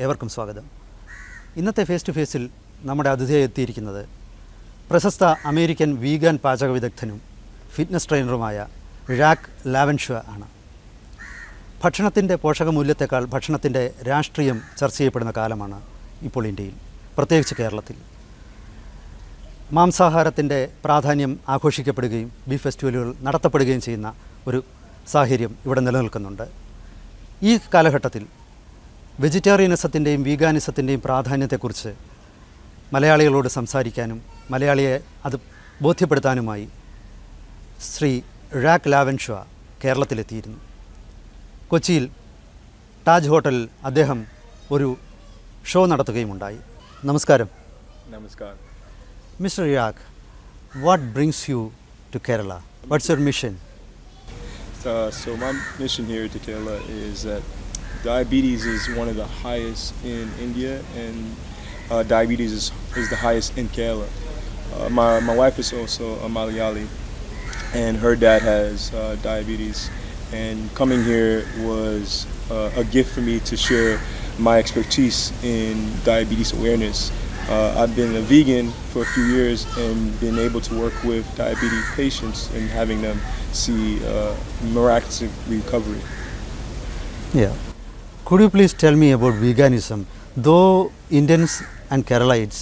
ഏവർക്കും സ്വാഗതം. ഇന്നത്തെ ഫേസ് ടു ഫേസിൽ നമ്മുടെ അതിഥിയായി എത്തിയിരിക്കുന്നത് പ്രശസ്ത അമേരിക്കൻ വീഗൻ പാചക വിദഗ്ധനും ഫിറ്റ്നസ് ട്രെയിനറുമായ ജാക്ക് ലാവൻഷ്വ ആണ്. ഭക്ഷണത്തിൻ്റെ പോഷകമൂല്യത്തെക്കാൾ ഭക്ഷണത്തിൻ്റെ രാഷ്ട്രീയം ചർച്ച ചെയ്യപ്പെടുന്ന കാലമാണ് ഇപ്പോൾ ഇന്ത്യയിൽ, പ്രത്യേകിച്ച് കേരളത്തിൽ. മാംസാഹാരത്തിൻ്റെ പ്രാധാന്യം ആഘോഷിക്കപ്പെടുകയും ബീഫ് ഫെസ്റ്റിവലുകൾ നടത്തപ്പെടുകയും ചെയ്യുന്ന ഒരു സാഹചര്യം ഇവിടെ നിലനിൽക്കുന്നുണ്ട്. ഈ കാലഘട്ടത്തിൽ വെജിറ്റേറിയനിസത്തിൻ്റെയും വീഗാനിസത്തിൻ്റെയും പ്രാധാന്യത്തെക്കുറിച്ച് മലയാളികളോട് സംസാരിക്കാനും മലയാളിയെ അത് ബോധ്യപ്പെടുത്താനുമായി ശ്രീ ജാക്ക് ലാവൻഷ്വ കേരളത്തിലെത്തിയിരുന്നു. കൊച്ചിയിൽ താജ് ഹോട്ടലിൽ അദ്ദേഹം ഒരു ഷോ നടത്തുകയുമുണ്ടായി. നമസ്കാരം. നമസ്കാരം. Mr. Yak, what brings you to Kerala? What's your mission? So my mission here to Kerala is that diabetes is one of the highest in India, and diabetes is the highest in Kerala. My wife is also a Malayali, and her dad has diabetes, and coming here was a gift for me to share my expertise in diabetes awareness. I've been a vegan for a few years and been able to work with diabetes patients and having them see miraculous recovery. Yeah. Could you please tell me about veganism? Though Indians and Keralites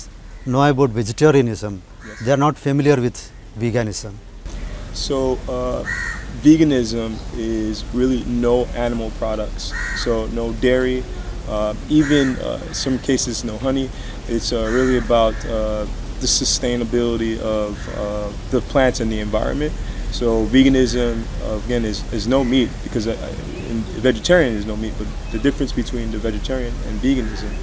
know about vegetarianism, yes, they are not familiar with veganism. So veganism is really no animal products, so no dairy, even some cases no honey. It's really about the sustainability of the plants and the environment. So veganism, again, is no meat, because vegetarian is no meat, but the difference between the vegetarian and veganism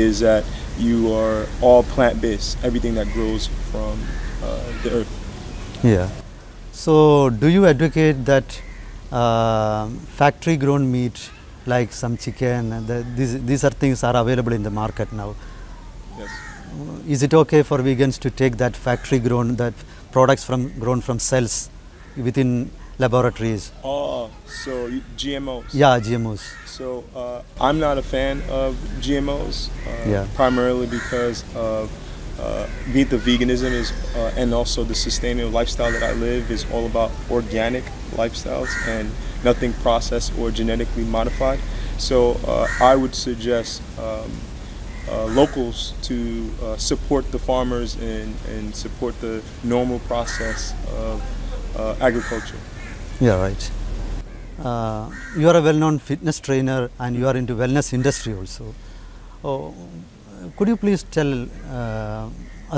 is that you are all plant-based, everything that grows from the earth. Yeah. So do you advocate that factory-grown meat, like some chicken, these are things are available in the market now? Yes. Is it okay for vegans to take that factory grown, that products grown from cells within laboratories? So GMOs. Yeah, GMOs. So I'm not a fan of GMOs, primarily because of the veganism is, and also the sustainable lifestyle that I live is all about organic lifestyles and nothing processed or genetically modified. So I would suggest locals to support the farmers and support the normal process of agriculture. Yeah, right. You are a well-known fitness trainer and you are into wellness industry also. Could you please tell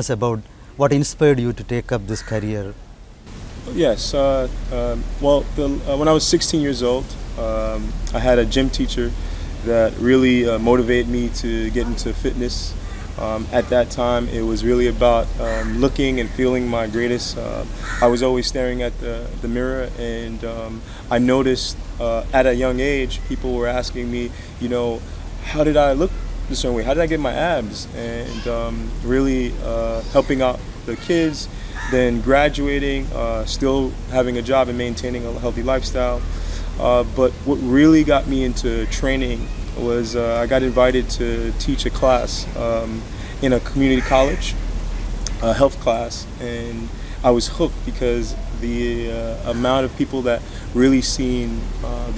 us about what inspired you to take up this career? Yes. When I was 16 years old, I had a gym teacher that really motivated me to get into fitness. At that time, it was really about looking and feeling my greatest. I was always staring at the mirror, and I noticed at a young age, people were asking me, how did I look a certain way? How did I get my abs? And really helping out the kids, then graduating, still having a job and maintaining a healthy lifestyle. But what really got me into training was I got invited to teach a class in a community college, a health class, and I was hooked because the amount of people that really seen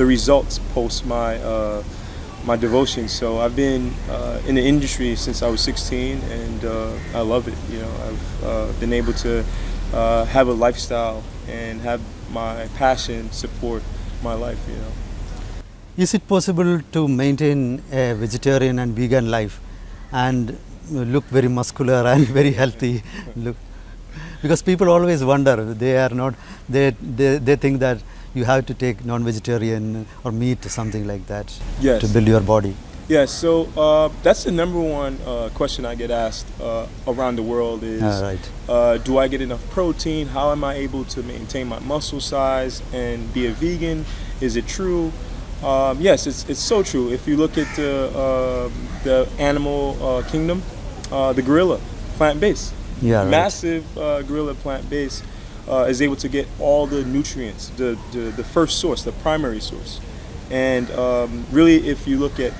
the results post my devotion. So I've been in the industry since I was 16, and I love it. I've been able to have a lifestyle and have my passion support my life. Is it possible to maintain a vegetarian and vegan life and look very muscular and very healthy? Because people always wonder, they think that you have to take non-vegetarian or meat, something like that, yes, to build your body. Yes, so that's the number one question I get asked around the world is, right, do I get enough protein? How am I able to maintain my muscle size and be a vegan? Is it true? Yes, it's so true. If you look at the animal kingdom, the gorilla, plant-based, massive gorilla, plant-based, is able to get all the nutrients, the first source, the primary source. And really, if you look at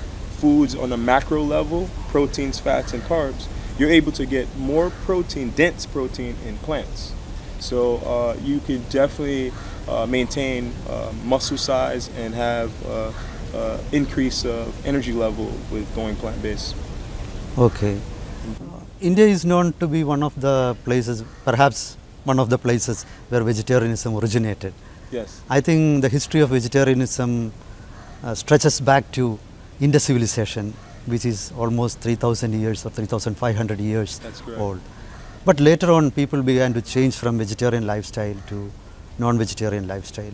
foods on a macro level, proteins, fats, and carbs, you're able to get more protein, dense protein in plants. So you can definitely maintain muscle size and have increase of energy level with going plant-based. Okay. India is known to be one of the places, perhaps one of the places where vegetarianism originated. Yes. I think the history of vegetarianism stretches back to Indus civilization, which is almost 3,000 years or 3,500 years That's correct. old. But later on, people began to change from vegetarian lifestyle to non-vegetarian lifestyle.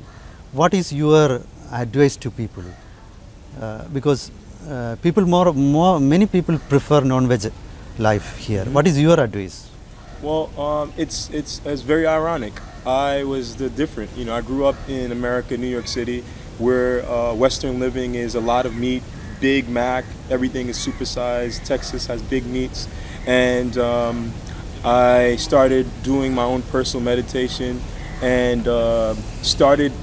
What is your advice to people? Because many people prefer non-veg life here. What is your advice? Well, it's very ironic. I was the different. You know, I grew up in America, New York City, where Western living is a lot of meat, Big Mac, everything is supersized. Texas has big meats, and I started doing my own personal meditation and started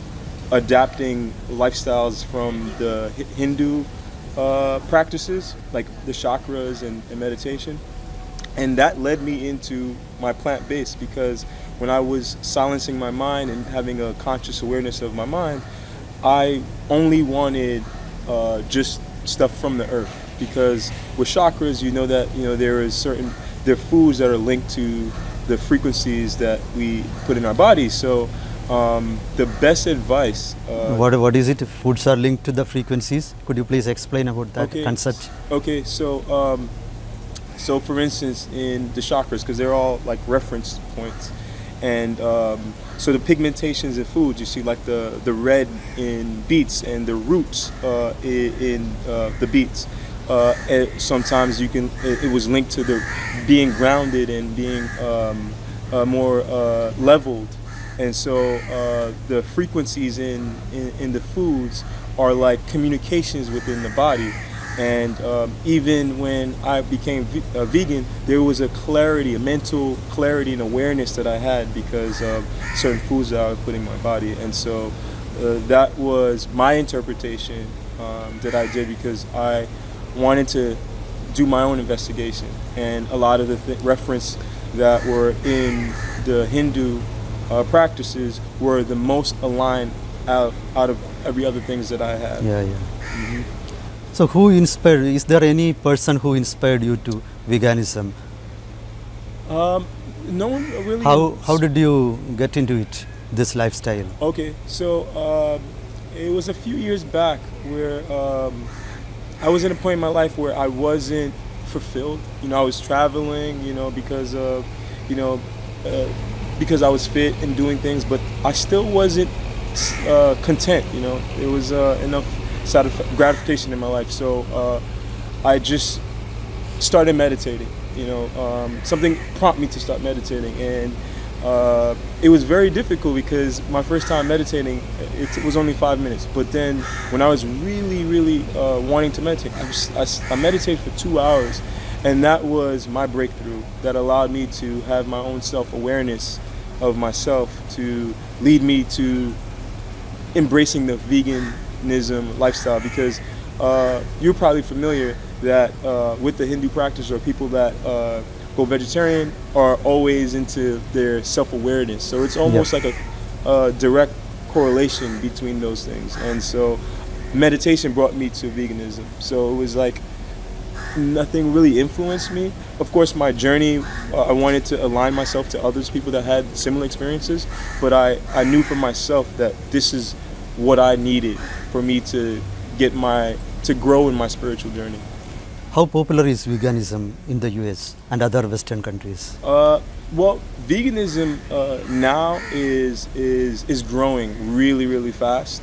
adapting lifestyles from the Hindu practices, like the chakras and meditation. And that led me into my plant-based, because when I was silencing my mind and having a conscious awareness of my mind, I only wanted just stuff from the earth. Because with chakras, you know that there are foods that are linked to the frequencies that we put in our bodies. So the best advice. What is it? Foods are linked to the frequencies. Could you please explain about that concept? Okay, so for instance, in the chakras, because they're all like reference points, and so the pigmentations in foods, you see like the red in beets and the roots in the beets. And sometimes it was linked to the being grounded and being more leveled, and so the frequencies in the foods are like communications within the body. And even when I became vegan, there was a clarity, a mental clarity and awareness that I had because of certain foods that I was putting in my body. And so that was my interpretation that I did, because I wanted to do my own investigation. And a lot of the reference that were in the Hindu practices were the most aligned out of every other things that I had. Yeah. Mm-hmm. So who inspired, is there any person who inspired you to veganism? No one really. How did you get into it, this lifestyle? Okay, so it was a few years back where I was at a point in my life where I wasn't fulfilled. I was traveling, because of, because I was fit and doing things, but I still wasn't content. There was enough gratification in my life, so I just started meditating. Something prompted me to start meditating, and it was very difficult because my first time meditating, it was only 5 minutes. But then when I was really wanting to meditate, I meditated for 2 hours, and that was my breakthrough that allowed me to have my own self-awareness of myself to lead me to embracing the veganism lifestyle. Because you're probably familiar that with the Hindu practice, or people that go vegetarian are always into their self-awareness. So it's almost like a direct correlation between those things. And so meditation brought me to veganism. So it was like nothing really influenced me. Of course, my journey, I wanted to align myself to others, people that had similar experiences, but I knew for myself that this is what I needed for me to grow in my spiritual journey. How popular is veganism in the US and other Western countries? Well, veganism now is growing really fast,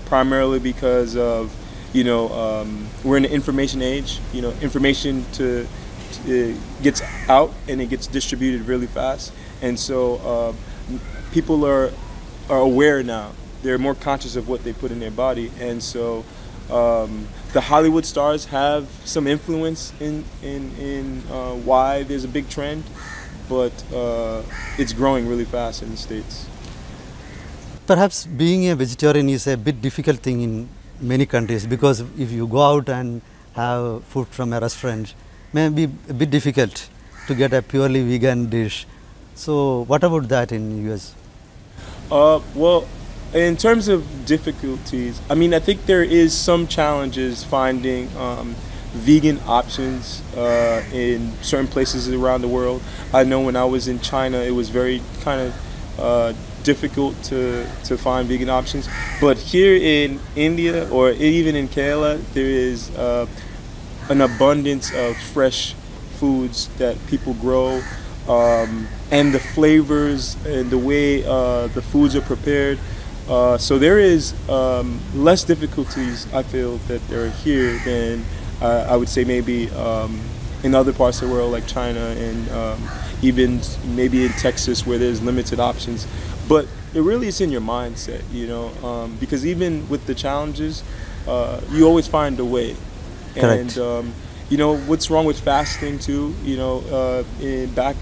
primarily because of we're in the information age. Information gets out and it gets distributed really fast, and so people are aware now. They're more conscious of what they put in their body, and so the Hollywood stars have some influence in why there's a big trend, but it's growing really fast in the States. Perhaps being a vegetarian is a bit difficult thing in many countries, because if you go out and have food from a restaurant, may be a bit difficult to get a purely vegan dish. So what about that in US? Well, in terms of difficulties, I mean, I think there is some challenges finding vegan options in certain places around the world. I know when I was in China, it was very kind of difficult to find vegan options. But here in India or even in Kerala, there is an abundance of fresh foods that people grow. And the flavors and the way the foods are prepared. So there is less difficulties, I feel, that are here than I would say maybe in other parts of the world like China and even maybe in Texas where there's limited options. But it really is in your mindset, you know, because even with the challenges, you always find a way. Correct. And you know, what's wrong with fasting too? You know, back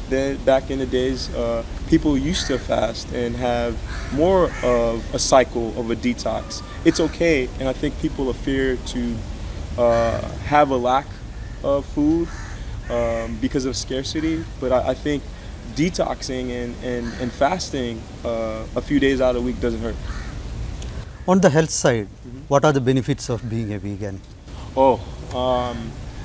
in the days, people used to fast and have more of a cycle of a detox. It's okay, and I think people are feared to have a lack of food because of scarcity. But I think detoxing and fasting a few days out of the week doesn't hurt. On the health side, what are the benefits of being a vegan? Oh,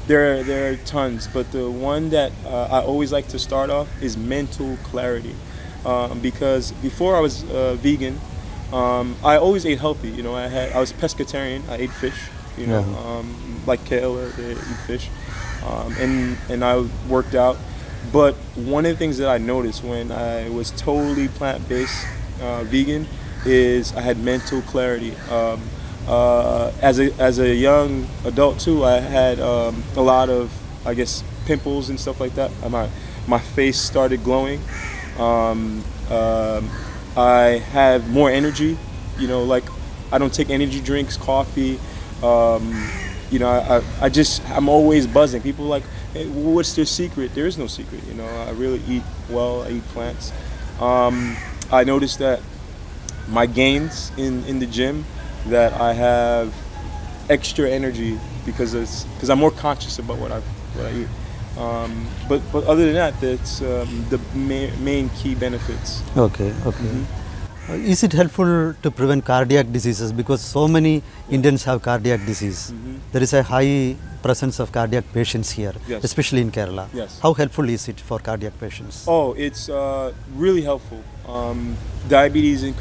there are tons, but the one that I always like to start off is mental clarity. Because before I was vegan, I always ate healthy. You know, I was pescatarian. I ate fish. You know, like Kayla, they eat fish, and I worked out. But one of the things that I noticed when I was totally plant-based vegan is I had mental clarity. As a young adult too, I had a lot of, I guess, pimples and stuff like that. My face started glowing. I have more energy. You know, like I don't take energy drinks, coffee. You know, I'm always buzzing. People are like, hey, what's their secret? There is no secret. You know, I really eat well. I eat plants. I noticed that my gains in the gym, that I have extra energy because I'm more conscious about what I eat. But other than that, that's the main key benefits. Okay, okay. Is it helpful to prevent cardiac diseases, because so many Indians have cardiac disease? There is a high presence of cardiac patients here, Yes. especially in Kerala. Yes. How helpful is it for cardiac patients? Oh, it's really helpful. Diabetes and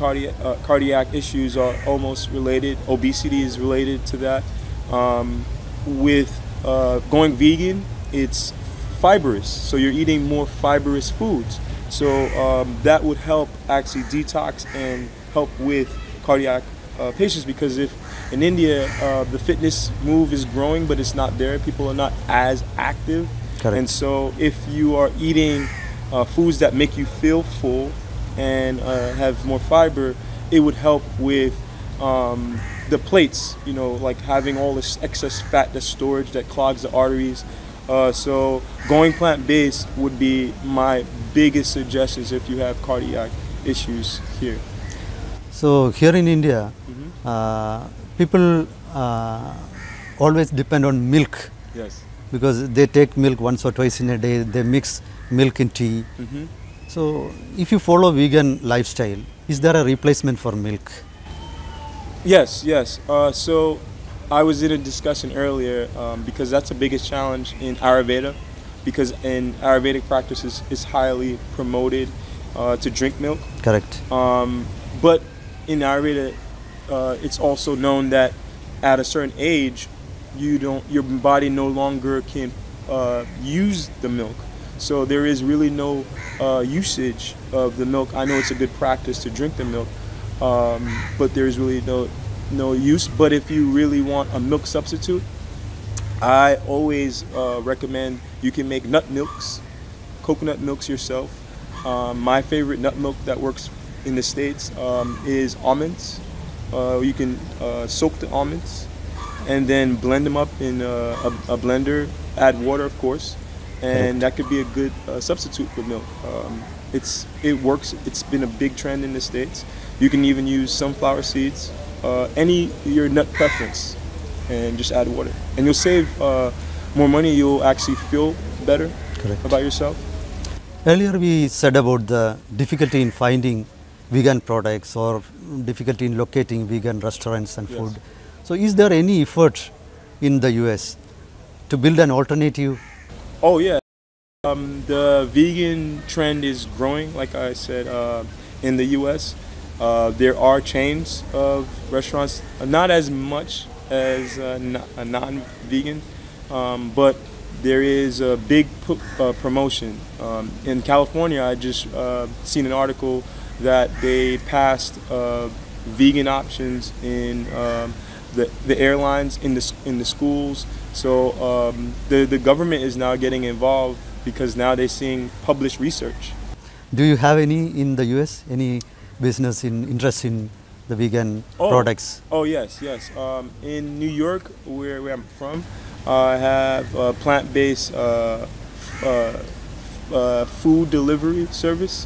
cardiac issues are almost related. Obesity is related to that. With going vegan, it's fibrous, so you're eating more fibrous foods. So that would help actually detox and help with cardiac patients, because if in India the fitness move is growing but it's not there, people are not as active. Correct. And so if you are eating foods that make you feel full and have more fiber, it would help with the plates, you know, like having all this excess fat, the storage that clogs the arteries. So going plant-based would be my biggest suggestions if you have cardiac issues here. So here in India, people always depend on milk, Yes. because they take milk once or twice in a day. They mix milk in tea. So if you follow vegan lifestyle, is there a replacement for milk? Yes, yes. So I was in a discussion earlier because that's the biggest challenge in Ayurveda, because in Ayurvedic practices it's highly promoted to drink milk. Correct. But in Ayurveda, it's also known that at a certain age, your body no longer can use the milk. So there is really no usage of the milk. I know it's a good practice to drink the milk, but there is really no use. But if you really want a milk substitute, I always recommend you can make nut milks, coconut milks yourself. My favorite nut milk that works in the States is almonds. You can soak the almonds and then blend them up in a blender, add water of course, and that could be a good substitute for milk. It works. It's been a big trend in the States. You can even use sunflower seeds, your nut preference, and just add water. And you'll save more money. You'll actually feel better Correct. about yourself. Earlier we said about the difficulty in finding vegan products or difficulty in locating vegan restaurants and Yes. food. So is there any effort in the US to build an alternative? Oh yeah, the vegan trend is growing. Like I said, in the U.S., there are chains of restaurants, not as much as a non-vegan, but there is a big promotion. In California, I just seen an article that they passed vegan options in the airlines, in the schools. So the government is now getting involved because now they're seeing published research. Do you have any in the US, any business in interest in the vegan products? Oh yes, yes. In New York, where I'm from, I have a plant-based food delivery service.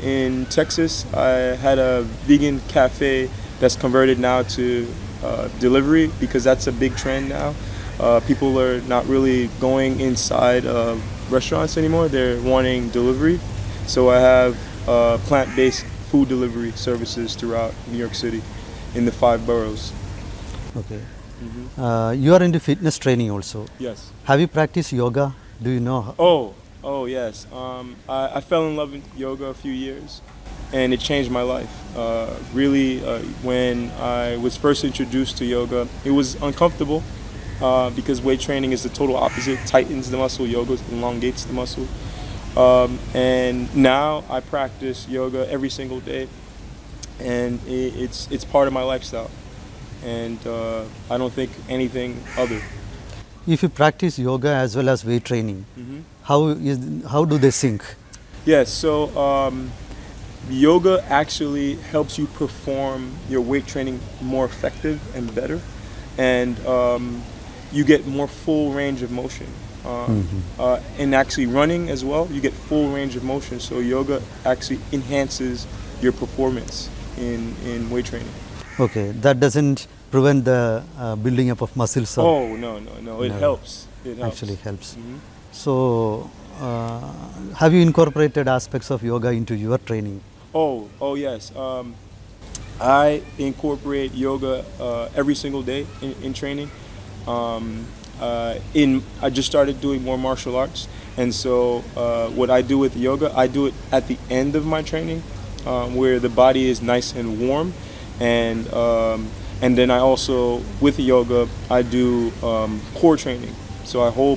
In Texas, I had a vegan cafe that's converted now to delivery because that's a big trend now. People are not really going inside restaurants anymore. They're wanting delivery. So I have plant-based food delivery services throughout New York City in the 5 boroughs. Okay. You are into fitness training also. Yes. Have you practiced yoga? Do you know? Oh yes. I fell in love with yoga a few years, and it changed my life. Really, when I was first introduced to yoga, it was uncomfortable because weight training is the total opposite. Tightens the muscle, yoga elongates the muscle. And now I practice yoga every single day, and it's part of my lifestyle. And I don't think anything other. If you practice yoga as well as weight training, how do they sync? Yes, so yoga actually helps you perform your weight training more effective and better, and you get more full range of motion. And actually running as well, you get full range of motion. So yoga actually enhances your performance in weight training. Okay, that doesn't prevent the building up of muscles. Oh no, it helps. It helps. Actually helps. So, have you incorporated aspects of yoga into your training? Oh yes. I incorporate yoga every single day in training. I just started doing more martial arts, and so what I do with yoga, I do it at the end of my training, where the body is nice and warm, and then I also, with yoga, I do core training. So I hold